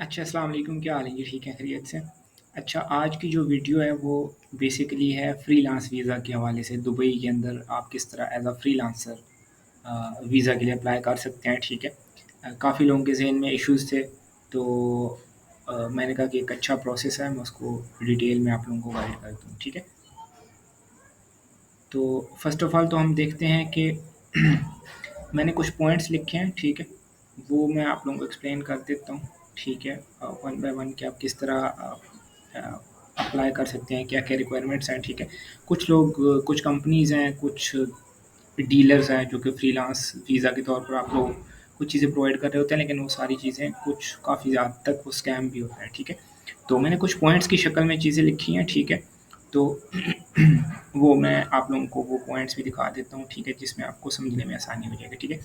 अच्छा, अस्सलाम वालेकुम, क्या हाल है जी? ठीक है, खैरियत से? अच्छा, आज की जो वीडियो है वो बेसिकली है फ्रीलांस वीज़ा के हवाले से। दुबई के अंदर आप किस तरह एज़ अ फ्रीलांसर वीज़ा के लिए अप्लाई कर सकते हैं, ठीक है? काफ़ी लोगों के ज़हन में इश्यूज़ थे, तो मैंने कहा कि एक अच्छा प्रोसेस है, मैं उसको डिटेल में आप लोगों को गाइड कर दूँ, ठीक है? तो फ़र्स्ट ऑफ़ ऑल तो हम देखते हैं कि मैंने कुछ पॉइंट्स लिखे हैं, ठीक है? वो मैं आप लोगों को एक्सप्लेन कर देता हूँ, ठीक है? वन बाय वन कि आप किस तरह अप्लाई कर सकते हैं, क्या-क्या रिक्वायरमेंट्स हैं, ठीक है? कुछ लोग कुछ कंपनीज़ हैं, कुछ डीलर्स हैं जो कि फ्रीलांस वीज़ा के तौर पर आपको कुछ चीज़ें प्रोवाइड कर रहे होते हैं, लेकिन वो सारी चीज़ें कुछ काफ़ी ज़्यादा तक वो स्कैम भी होता है, ठीक है? तो मैंने कुछ पॉइंट्स की शक्ल में चीज़ें लिखी हैं, ठीक है? तो वो मैं आप लोगों को वो पॉइंट्स भी दिखा देता हूँ, ठीक है? जिसमें आपको समझने में आसानी हो जाएगी, ठीक है?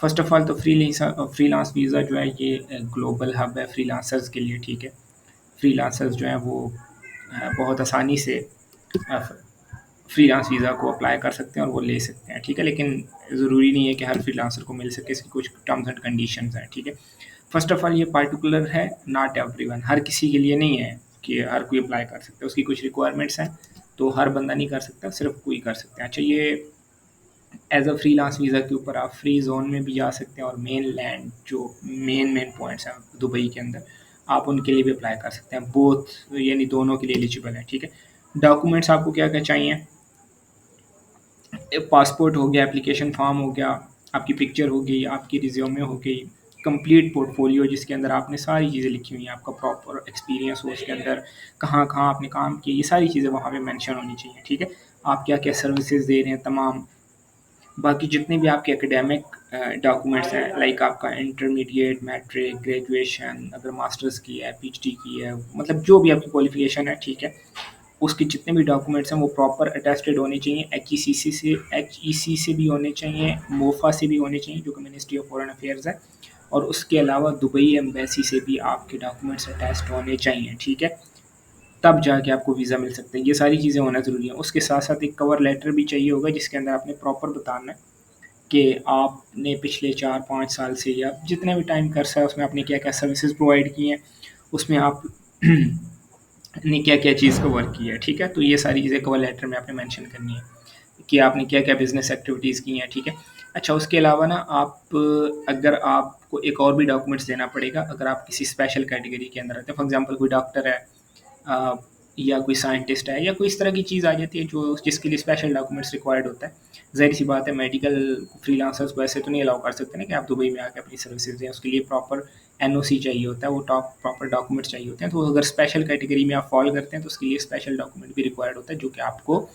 फ़र्स्ट ऑफ़ ऑल तो फ्रीलांस वीज़ा जो है ये ग्लोबल हब है फ्रीलांसर्स के लिए, ठीक है? फ्रीलांसर्स जो हैं वो बहुत आसानी से अ, फ्रीलांस वीज़ा को अप्लाई कर सकते हैं और वो ले सकते हैं, ठीक है? लेकिन ज़रूरी नहीं है कि हर फ्रीलांसर को मिल सके, इसकी कुछ टर्म्स एंड कंडीशंस हैं, ठीक है? फ़र्स्ट ऑफ़ ऑल ये पार्टिकुलर है, नॉट एवरीवन, हर किसी के लिए नहीं है कि हर कोई अप्लाई कर सकता है, उसकी कुछ रिक्वायरमेंट्स हैं, तो हर बंदा नहीं कर सकता, सिर्फ़ कोई कर सकते हैं। अच्छा, ये एज़ अ फ्रीलांस वीज़ा के ऊपर आप फ्री ज़ोन में भी जा सकते हैं और मेन लैंड जो मेन पॉइंट्स हैं दुबई के अंदर, आप उनके लिए भी अप्लाई कर सकते हैं। बोथ यानी दोनों के लिए एलिजिबल हैं, ठीक है? डॉक्यूमेंट्स आपको क्या-क्या चाहिए? पासपोर्ट हो गया, एप्लीकेशन फ़ॉर्म हो गया, आपकी पिक्चर हो गई, आपकी रिज़्यूमे हो गई, कंप्लीट पोर्टफोलियो जिसके अंदर आपने सारी चीज़ें लिखी हुई हैं, आपका प्रॉपर एक्सपीरियंस हो उसके अंदर, कहाँ-कहाँ आपने काम किया, ये सारी चीज़ें वहाँ पे मेंशन होनी चाहिए, ठीक है? आप क्या-क्या सर्विसेज़ दे रहे हैं तमाम, बाकी जितने भी आपके एकेडमिक डॉक्यूमेंट्स हैं, लाइक आपका इंटरमीडिएट, मैट्रिक, ग्रेजुएशन, अगर मास्टर्स की है, पीएचडी की है, मतलब जो भी आपकी क्वालिफ़िकेशन है, ठीक है? उसके जितने भी डॉक्यूमेंट्स हैं वो प्रॉपर अटेस्टेड होने चाहिए, एचईसी से भी होने चाहिए, मोफा से भी होने चाहिए जो कि मिनिस्ट्री ऑफ फॉरेन अफेयर्स है, और उसके अलावा दुबई एम्बेसी से भी आपके डॉक्यूमेंट्स अटैच्ड होने चाहिए, ठीक है? तब जाके आपको वीज़ा मिल सकता है। ये सारी चीज़ें होना ज़रूरी है। उसके साथ-साथ एक कवर लेटर भी चाहिए होगा जिसके अंदर आपने प्रॉपर बताना है कि आपने पिछले 4-5 साल से या जितने भी टाइम का अरसा है उसमें आपने क्या-क्या सर्विसेज़ प्रोवाइड की हैं, उसमें आप ने क्या-क्या चीज़ कवर की है, ठीक है? तो ये सारी चीज़ें कवर लेटर में आपने मेंशन करनी है कि आपने क्या-क्या बिज़नेस एक्टिविटीज़ की हैं, ठीक है? अच्छा, उसके अलावा ना आप अगर आपको एक और भी डॉक्यूमेंट्स देना पड़ेगा अगर आप किसी स्पेशल कैटेगरी के अंदर आते हैं, फॉर एग्ज़ाम्पल कोई डॉक्टर है, अ, या कोई साइंटिस्ट है या कोई इस तरह की चीज़ आ जाती है जो जिसके लिए स्पेशल डॉक्यूमेंट्स रिक्वायर्ड होता है। ज़ाहिर-सी बात है, मेडिकल फ्रीलांसर्स को ऐसे तो नहीं अलाउ कर सकते ना कि आप दुबई में आके अपनी सर्विसेज़ दें, उसके लिए प्रॉपर एनओसी चाहिए होता है, वो प्रॉपर डॉक्यूमेंट्स चाहिए होते हैं। तो अगर स्पेशल कैटेगरी में आप फ़ॉल करते हैं तो उसके लिए स्पेशल डॉक्यूमेंट भी रिक्वायर्ड होता है जो कि आपको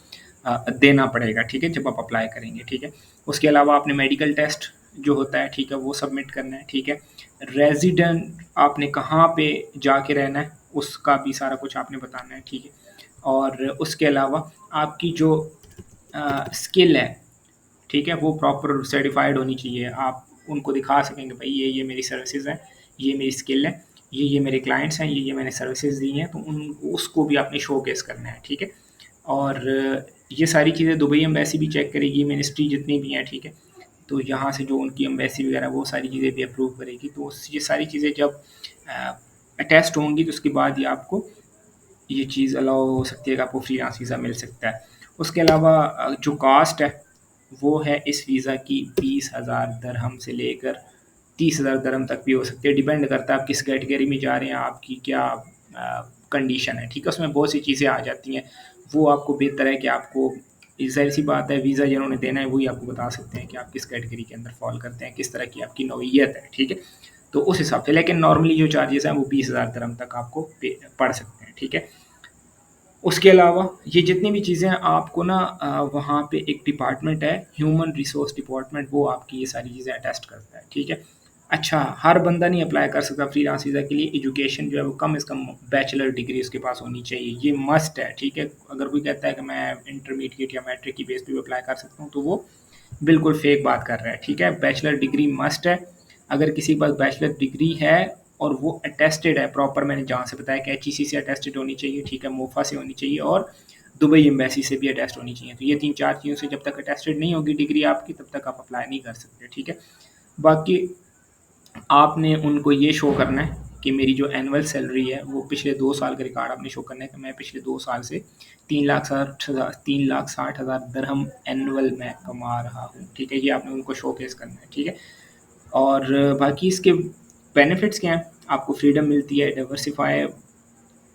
देना पड़ेगा, ठीक है? जब आप अप्लाई करेंगे, ठीक है? उसके अलावा आपने मेडिकल टेस्ट जो होता है, ठीक है? वो सबमिट करना है, ठीक है? रेज़िडेंट आपने कहाँ पे जाके रहना है, उसका भी सारा कुछ आपने बताना है, ठीक है? और उसके अलावा आपकी जो स्किल है, ठीक है? वो प्रॉपर सर्टिफ़ाइड होनी चाहिए। आप उनको दिखा सकेंगे भई ये मेरी सर्विसेज़ हैं, ये मेरी स्किल है, ये मेरे क्लाइंट्स हैं, ये मैंने सर्विसेज़ दी हैं, तो उन उसको भी आपने शोकेस करना है, ठीक है? और ये सारी चीज़ें दुबई एम्बेसी भी चेक करेगी, मिनिस्ट्री जितनी भी हैं, ठीक है? तो यहाँ से जो उनकी एम्बेसी वगैरह वो सारी चीज़ें भी अप्रूव करेगी। तो ये सारी चीज़ें जब अटेस्ट होंगी तो उसके बाद ही आपको ये चीज़ अलाउ हो सकती है कि आपको फ्रीलांस वीज़ा मिल सकता है। उसके अलावा जो कॉस्ट है, वो है इस वीज़ा की 20,000 दिरहम से लेकर 30,000 दिरहम तक भी हो सकती है। डिपेंड करता है आप किस कैटेगरी में जा रहे हैं, आपकी क्या कंडीशन है, ठीक है? उसमें बहुत सी चीज़ें आ जाती हैं। वो आपको बेहतर है कि आपको ज़ाहिर-सी बात है, वीज़ा जिन्होंने देना है वही आपको बता सकते हैं कि आप किस कैटेगरी के अंदर फ़ॉल करते हैं, किस तरह की आपकी नौइयत है, ठीक है? तो उस हिसाब से, लेकिन नॉर्मली जो चार्जेज़ हैं वो 20,000 दिरहम तक आपको पे पड़ सकते हैं, ठीक है? उसके अलावा ये जितनी भी चीज़ें हैं आपको ना वहाँ पे एक डिपार्टमेंट है, ह्यूमन रिसोर्स डिपार्टमेंट, वो आपकी ये सारी चीज़ें अटेस्ट करता है, ठीक है? अच्छा, हर बंदा नहीं अप्लाई कर सकता फ्रीलांस वीज़ा के लिए, एजुकेशन जो है वो कम से कम बैचलर डिग्री उसके पास होनी चाहिए, ये मस्ट है, ठीक है? अगर कोई कहता है कि मैं इंटरमीडिएट या मैट्रिक की बेस पे भी अप्लाई कर सकता हूँ, तो वो बिल्कुल फेक बात कर रहा है, ठीक है? बैचलर डिग्री मस्ट है। अगर किसी के पास बैचलर डिग्री है और वो अटेस्टेड है प्रॉपर, मैंने जहाँ से बताया कि एचईसी से अटेस्टेड होनी चाहिए, ठीक है? मोफा से होनी चाहिए और दुबई एम्बेसी से भी अटेस्ट होनी चाहिए। तो ये 3-4 चीज़ों से जब तक अटेस्टेड नहीं होगी डिग्री आपकी, तब तक आप अप्लाई नहीं कर सकते, ठीक है? बाकी आपने उनको ये शो करना है कि मेरी जो एनुअल सैलरी है वो पिछले 2 साल का रिकॉर्ड आपने शो करना है कि मैं पिछले 2 साल से 3,60,000 दिरहम एनुअल मैं कमा रहा हूँ, ठीक है? ये आपने उनको शोकेस करना है, ठीक है? और बाकी इसके बेनिफिट्स क्या हैं? आपको फ्रीडम मिलती है, डाइवर्सिफ़ाई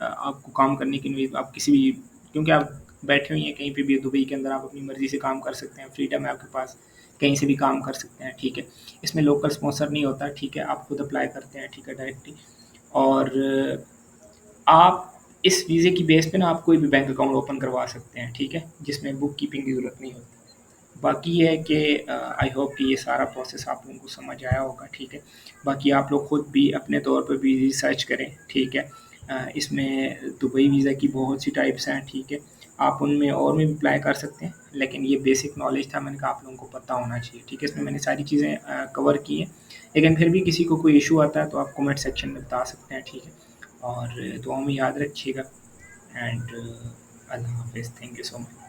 आपको काम करने के लिए आप किसी भी क्योंकि आप बैठे हुए हैं कहीं पे भी दुबई के अंदर आप अपनी मर्ज़ी से काम कर सकते हैं, फ्रीडम है आपके पास, कहीं से भी काम कर सकते हैं, ठीक है? इसमें लोकल स्पॉन्सर नहीं होता, ठीक है? आप खुद अप्लाई करते हैं, ठीक है, डायरेक्टली और आप इस वीज़े की बेस पे ना आप कोई भी बैंक अकाउंट ओपन करवा सकते हैं, ठीक है? जिसमें बुक कीपिंग की ज़रूरत नहीं होती। बाकी ये है कि आई होप कि ये सारा प्रोसेस आप लोगों को समझ आया होगा, ठीक है? बाकी आप लोग खुद भी अपने तौर पे भी रिसर्च करें, ठीक है? इसमें दुबई वीज़ा की बहुत सी टाइप्स हैं, ठीक है? आप उनमें और भी अप्लाई कर सकते हैं, लेकिन ये बेसिक नॉलेज था, मैंने कहा आप लोगों को पता होना चाहिए, ठीक है? इसमें मैंने सारी चीज़ें कवर की हैं, लेकिन फिर भी किसी को कोई इश्यू आता है तो आप कमेंट सेक्शन में बता सकते हैं, ठीक है? और दुआओं में याद रखिएगा एंड अल्लाह हाफ़िज़। Thank you so much.